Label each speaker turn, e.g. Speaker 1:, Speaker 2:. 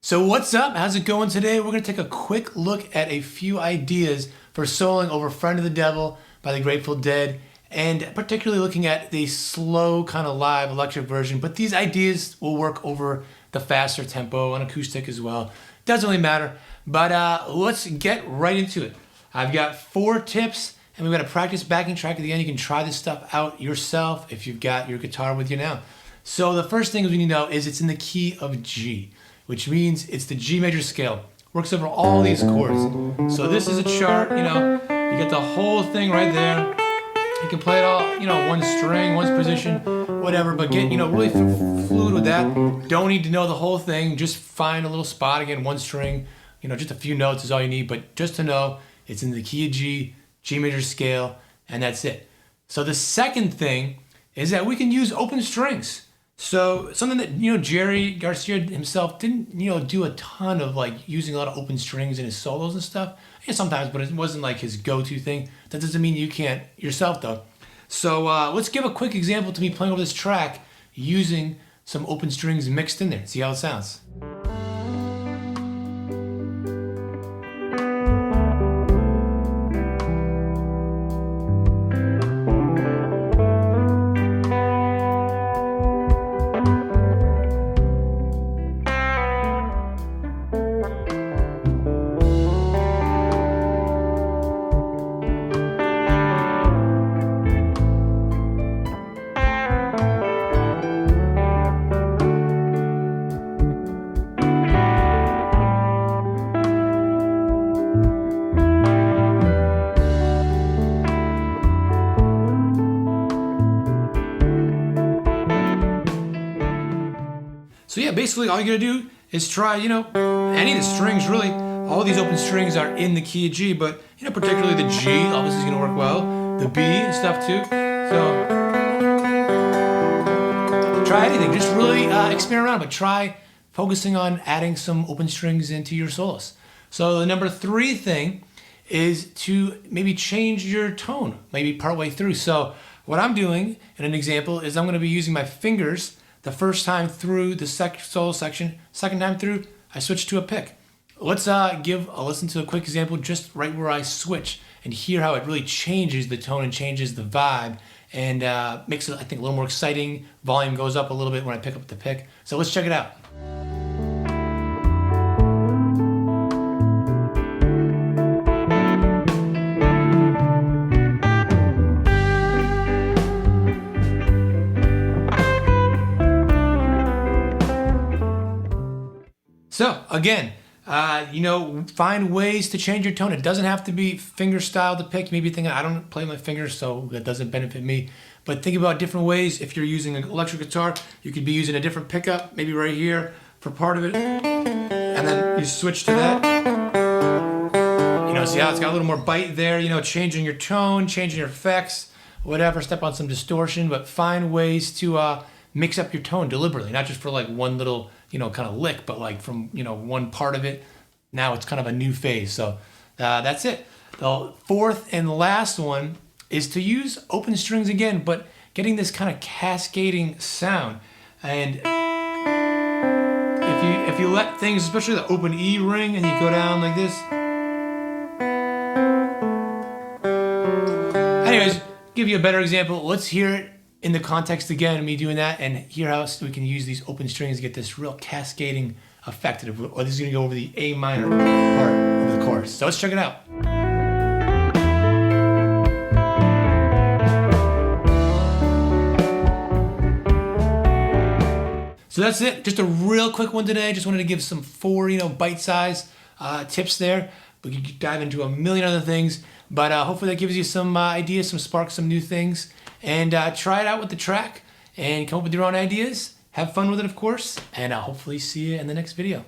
Speaker 1: So what's up? How's it going today? We're going to take a quick look at a few ideas for soloing over Friend of the Devil by the Grateful Dead, and particularly looking at the slow kind of live electric version, but these ideas will work over the faster tempo on acoustic as well. Doesn't really matter, but let's get right into it. I've got 4 tips, and we've got a practice backing track at the end. You can try this stuff out yourself if you've got your guitar with you now. So the first thing we need to know is it's in the key of G, which means it's the G major scale. Works over all these chords. So this is a chart, you get the whole thing right there. You can play it all, one string, one position, whatever, but get, really fluid with that. Don't need to know the whole thing. Just find a little spot, again, one string, just a few notes is all you need, but just to know it's in the key of G, G major scale, and that's it. So the second thing is that we can use open strings. So something that, Garcia himself didn't, do a ton of using a lot of open strings in his solos and stuff. Yeah, sometimes, but it wasn't like his go-to thing. That doesn't mean you can't yourself though. So let's give a quick example to me playing over this track using some open strings mixed in there. See how it sounds. So yeah, basically all you gotta do is try, any of the strings really. All these open strings are in the key of G, but particularly the G obviously is gonna work well. The B and stuff too. So try anything, just really experiment around, but try focusing on adding some open strings into your solos. So the number 3 thing is to maybe change your tone, maybe partway through. So what I'm doing in an example is I'm gonna be using my fingers the first time through the solo section. Second time through, I switch to a pick. Let's give a listen to a quick example just right where I switch and hear how it really changes the tone and changes the vibe and makes it, I think, a little more exciting. Volume goes up a little bit when I pick up the pick. So let's check it out. So again, find ways to change your tone. It doesn't have to be finger style to pick. Maybe thinking, I don't play my fingers, so that doesn't benefit me. But think about different ways. If you're using an electric guitar, you could be using a different pickup, maybe right here for part of it. And then you switch to that. See how it's got a little more bite there, changing your tone, changing your effects, whatever, step on some distortion, but find ways to mix up your tone deliberately, not just for one little, kind of lick, but from, one part of it. Now it's kind of a new phase. So that's it. The 4th and last one is to use open strings again, but getting this kind of cascading sound. And if you let things, especially the open E ring, and you go down like this. Anyways, give you a better example. Let's hear it in the context again of me doing that, and hear how we can use these open strings to get this real cascading effect. Or this is gonna go over the A minor part of the chorus. So let's check it out. So that's it, just a real quick one today. Just wanted to give some 4, bite-sized tips there. We could dive into a million other things, but hopefully that gives you some ideas, some sparks, some new things. And try it out with the track and come up with your own ideas. Have fun with it, of course, and I'll hopefully see you in the next video.